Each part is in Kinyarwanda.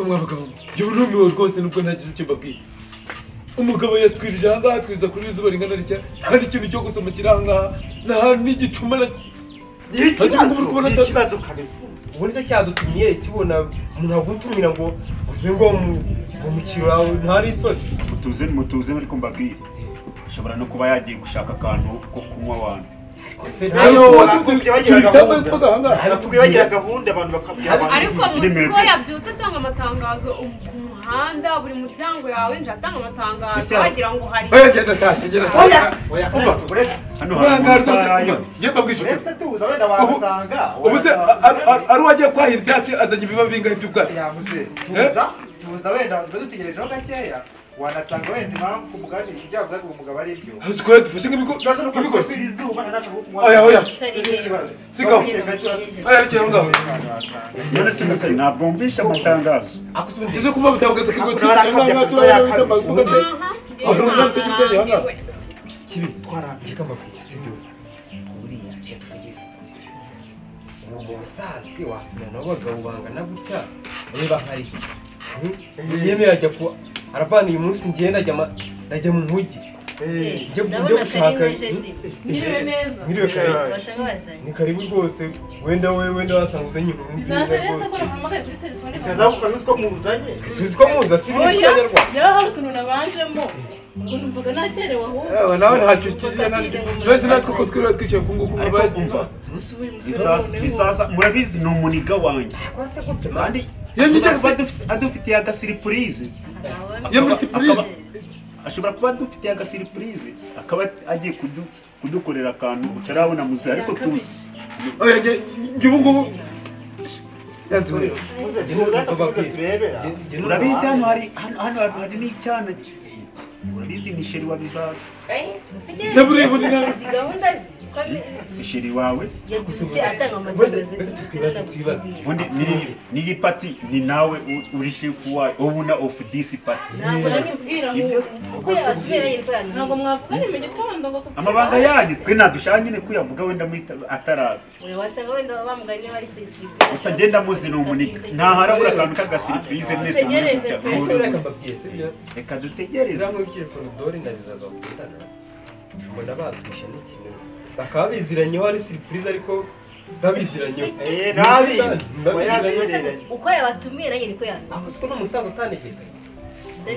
ariko mwabagabo yo numiwe rwose nuko nagize icyo mbabwiye umugabo yatwirije ahangaha twiza kuri izuba ringana ritya hari ikintu cyo gusoma kiri ahangaha nta n'igicuma na ikibazo kabisa ubundi cyo cyadutumye kibona umuntu agutumira ngo uzengo mu kiro ntari isoti mutuze ariko mbabwire ushobora no kuba yagiye gushaka akantu ko kunywa wanyu twibagira gahunda abantu bakabwira ariko musiko yabyutse atanga amatangazo umuhanda buri muryango yawe nje atanga amatangazo wagira ngo hari genda tashe hano yembabwishe tuza wenda wabasanga ubuse ari wagiye kwahira ibyatsi azanye ibiba bingahe by'ubwatsi tuza wenda dutegerejeho gakeya wanasanga wenda impamvu umugani ibyavugaga umugabo ari byo aziko dufashe nk'ibiko oya sigaho rekera ngaho none se ntabwo mvisha amatangazo ibyo kuba butavugaze kigo twicanga turabugaze barumva tugiye hanga kibi twarambye kambakuru sibyo buriya cyo tuvugize ubu busanzwe watumira n'abagabo bangana gutya reba hari yeme yajya ku aravana uyu munsi ngenda najya mu mujyi njye gushaka nire neza ni karibu rwose wenda wasanga uzanye inkuru nziza rwose ko nahamagaye kuri telefone saza ko muzanye tuzi ko muza si n'abanyarwanda yaho hari utuntu nabanjemo ukuntu mvuga nakerewe ahubwo nawe ntacyo kizije none natwe ko twiriwe twicaye ku nguku umva bisasa murabizi ni umuniga wanjye kandi adufitiye agasiripurize ashobora kuba adufitiye agasiripurize akaba agiye kudukorera akantu utarabona muze ariko tuzi ubu ngubu urabizi hano hari n'icyana urabizi ni sheri wa bizaza si sheri wawe se ubundi n'iyi pati ni nawe uri shefu wayo owner of this party ntabwo mwavuganye mu gitondo ngo amabanga yanyu twe nadushaka nyine kuyavuga wenda ataraza gusa ngenda muzi ni umuniga ntaharabura akantu k'agasiripurize mwese reka dutegereze mbona batwishe n'ikintu bakaba biziranyeho ari surprise ariko babiziranyeho uko yabatumira yiri ko yana ko n'umusaza utanegeka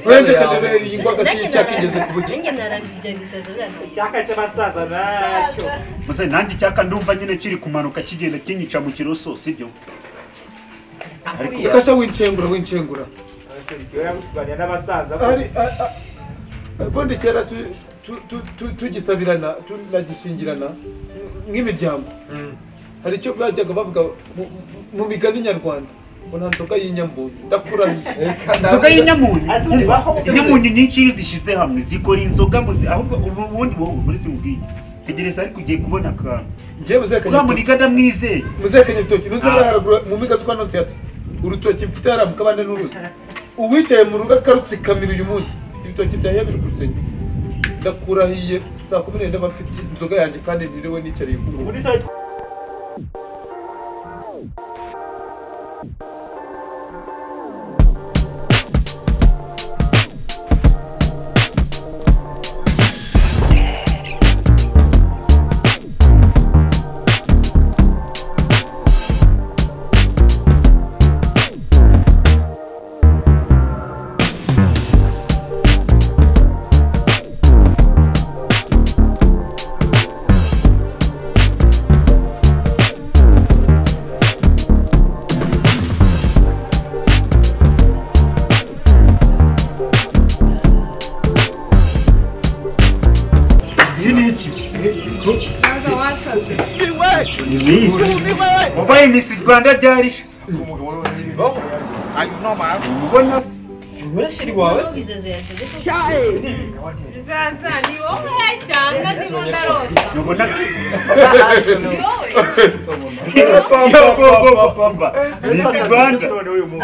wende kadere yingwaga si cyakigeze ku buki ninge narambije bisaza birano cyaka cy'abasaza nacyo muze nanjye cyaka ndumva nyine kiri kumanuka kigenda kinyica mu kiroso sibyo ariko ukasha wincengura ariko n'abasaza ari bondi kera tugisabirana tunagishingirana nk'imiryango hari icyo bajyaga bavuga mu migani nyarwanda ngo nta nzoga y'inyambunyu ndakurahiye inzoga y'inyamunyu inyamunyu nyinshi iyo zishyize hamwe zikora inzoga ahubwo ubundi wowe uretse mubwiye tegereza ariko ugiye kubona akantu uriya muniga ndamwizeye muzekanye ibitoki nunze haragura mu miga z'uko anonsi yata urutoki mfite hariya mu kabande n'uruzi uwicaye mu rugo akarutsikamira uyu munsi mfite ibitoki byahiye biri ku rusenge ndakurahiye saa 12 bafite inzoga yanjye kandi niriwe nicariye ku rugo Wabaye Miss Rwanda ryarisha ayo normal ubona se sinura shiri wawe bizaza yasaze ko bizaza ni wowe cyangwa ni mundarota nubona Miss Rwanda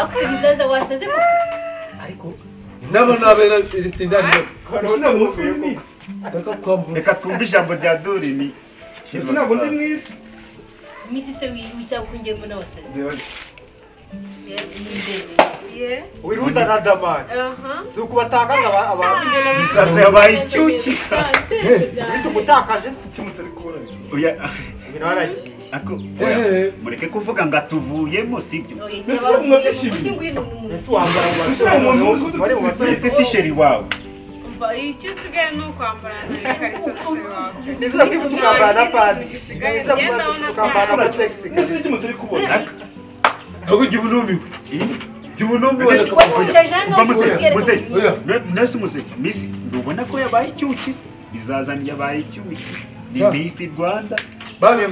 akuse bizaza wasaze ko ariko nabo nabera isindani none musu Miss reka twumve ijambo rya Dorimi ntabwo ndi Miss Misi se wicyaba kungiye mbona wasaze ye wiruza na damani aha si ukubatakaza abantu bisaza yabaye icyuki tugutakaje si kimutse ari kubona oya ibintu waragiye ako mureke kuvuga ngo atuvuyemo sibyo ese wambara ngo ese si sheri wawe umva icyo usigaye ni ukwambara n'ikariso wawe niza kwikambara na pasi niza kwambara na flexi ese kimutse ari kubona ahubwo jya ubunumiwe jya ubunumiwe nese muze misi ndubona ko yabaye icyuki se bizazana yabaye icyuki ni misi Rwanda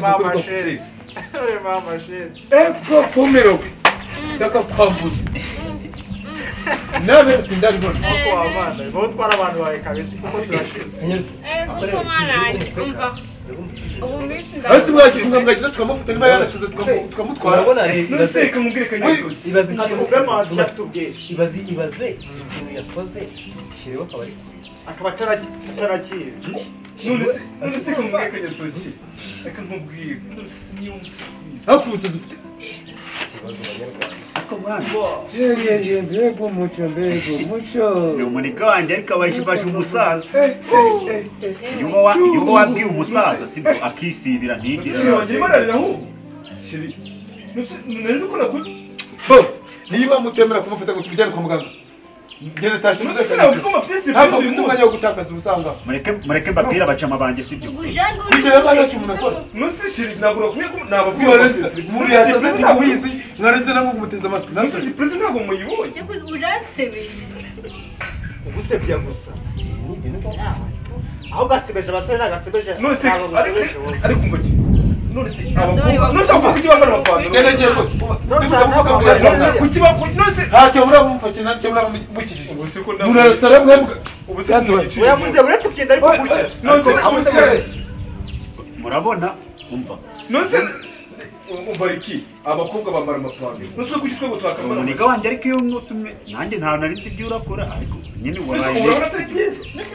mama sheri mama sheri eko kumirowe ndakakwambuza nabe sindabibona uko wabana bo twara abantu bawe kabisa uko turashize kuko mwaranye umva ubu mbisi hasi mwagiye mwagize tukamufata niba yarasize tukamutwara nose kamubwire kanyatutse ibaze ibaze ikintu yakoze shiriwe akabari akaba atarakizi none se kamubwire kanyatutse reka nkubwire siyumutse akubusaza ufite ako bana mbega umuco ni umunike wanjye ariko abashibasha umusaza yuba wabwiye umusaza sibyo akisibira ntigire neza uko nakuze niba mutemera kumufata ngo tujyane kwa muganga ngende tashe ntabwo mfite umwanya wo gutakaza ubusanga mureke mbabwire abacama banjye sibyo kwicara banashye umuntu akora nusishiri ntabwo nakwiye ko nababwira umuntu yasaze ntimubizi mwaretse namwe kumuteza amatwi nasi presi ntabwo muyibonye ugusebya gusa aho gasebeje abasore n'agasebeje nose ariko umva ki nose abakobwa nose avuga kuki bambara amapantaro ngende ngiye ko kuki nose ntacyo muramufashe ntacyo muramubukishije murasara mwebwe uyavuze uretse kugenda ariko gucya nose abusere murabona umva nose umva iki abakobwa bambara amapantaro nose kuki twebwe twakamara umunike wanjye ariko iyo nutumwe nanjye nta naritse ibyo urakora ariko nyine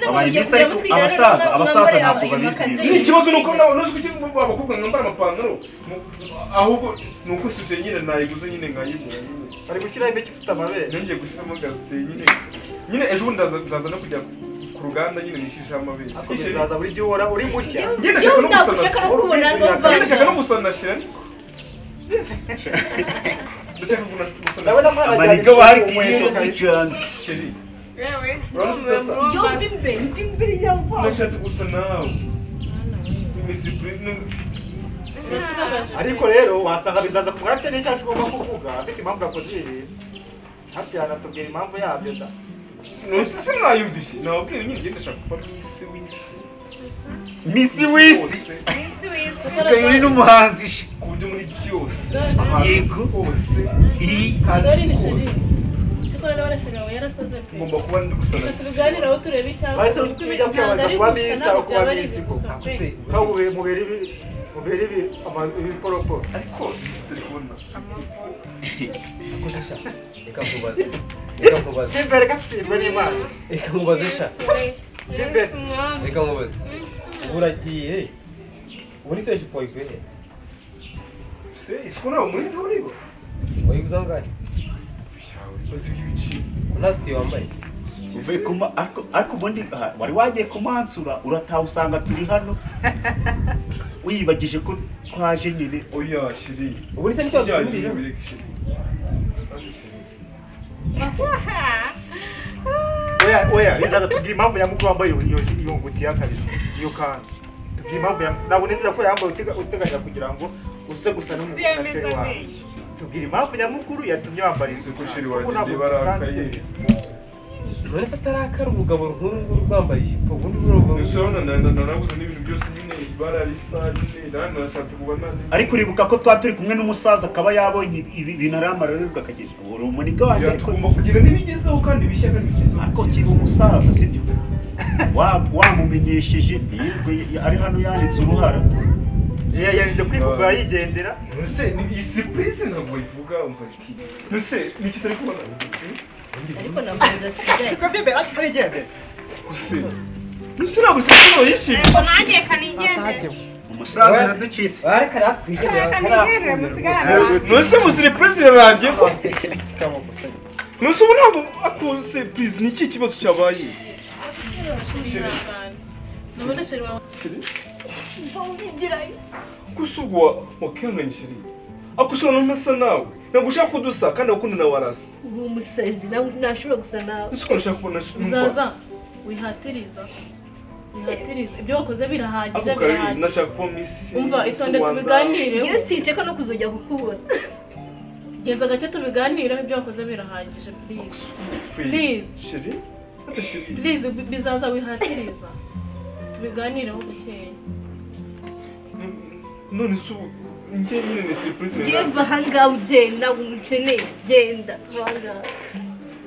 wabaye nese ariko abasaza ntabwo babizi ni ikibazo nuko nose kuki abakobwa mwambara amapantaro ahubwo nuko sute nyine nayiguze nyine nkayibura nyine ari gushyiraho impeke ifite amabere nongeye gushyiramo gasite nyine ejo bundi ndaza no kujya ku ruganda nyine nishyisha amabere uzaza buri gihe uhora uri mushya ngenda shaka no gusana shira amanike wari kiyere ducanze sheri yewe imbere yava nashatse gusa nawe ariko rero wasanga bizaza ku mwafite n'icyo ugomba kuvuga afite impamvu yakoze ibi hafi yanatubwira impamvu yabyo da nose se mwayumvishe nababwira nyine ngenda shaka kuba misi w'isi usigaye uri n'umuhanzi ku buryo muri byose yego hose hose ngomba kuba ndi gusana tuganiraho turebe icyaba bahise ujya kwiyambaza kuba minisita kuba minisiko kabuye mubera ibi ibiporoporo ariko turi kubona reka nkubaze simbere gatsindwe n'imana reka nkubaze sha simbere reka nkubaze ubu uragiye ubu ni se jipo ikwehe se isiko nawe muri zo uribo wayiguza ngahe bazi ibiciro unazi wambaye uvuye ariko ubundi wari wagiye kumansura urataha usanga turi hano wiyibagije ko twaje nyine oya shiri ubu ni se nicyo watumije oya bizaza tubwira impamvu nyamukuru wambaye iyo ngutiya kabisa iyo kanzu tubwira impamvu ntabwo nizera ko yambaye uteganya kugira ngo use gusa n'umushere wawe tubwira impamvu nyamukuru yatumye wambara izo kushiri wanjye barakaye none se atarakara umugabo nkuru nguru rwambaye ijipo ubundi burundu narabuze n'ibintu byose nyine bararisa nyine nandi nashatse kubona ariko uribuka ko twa turi kumwe n'umusaza akaba yabonye ibintu aramararerwa akagira uri umunike wanjye ariko tugomba kugira n'ibigezeho kandi bishya kandi bigezeho ariko kiba umusaza sibyo wamumenyesheje yirwe ari hano yanditse uruhara yanditse kwivugura yigendera nose iyi surprise ntabwo bayivuga umva iki nose niki tari kubona ariko nabanza sigaye siko bibera atarigendera use nuse ntabwo se yishimye nanjye kanigendera umusaza araducitse ariko natwige nose mu surprise irarangiye ko nose ubu ntabwo ako surprise ni iki kibazo cyabaye kusugwa wakenganye shiri akusura ntasa nawe ntabwo ushaka kudusa kandi ukunda nawe warasa uri umusazi nawe ntashobora gusa nawe ese uko nashaka kubona uzaza wihatiriza ibyo wakoze birahagije birahagije nashaka kuba misi umva itonde tubiganire ngiye sinshaka no kuzojya kukubona genza gake tubiganireho ibyo wakoze birahagije please shiri please bizaza wihatiriza tubiganireho bukeya none se njye nyine ni surprise ngiye va hangaho ugenda umukeneye genda hangaho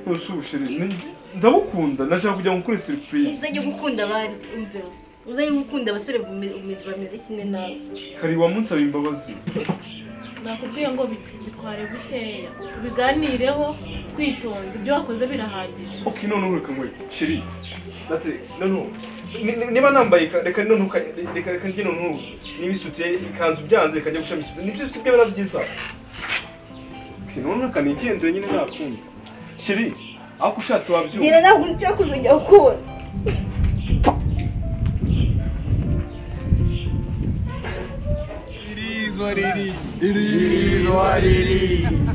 usushiri ndabukunda nashaka kujya gukora surprise uzajya gukunda abandi umve uzajya gukunda abasore bameze kimwe nawe kari wa munsi aba imbabazi nakubwiye ngo bitware bukeya tubiganireho twitonze ibyo wakoze birahagije okay none ureka ngo shiri nati none niba nambaye reka none reka njye none nibisutiye ikanzu byanze kajya gushama isuti nibyo sibyo barabyiza okay none kanigendere nyine nakunda shiri aho kushatse wabyumva ngira ntabwo nshaka kuzongera kukubona It is what it is.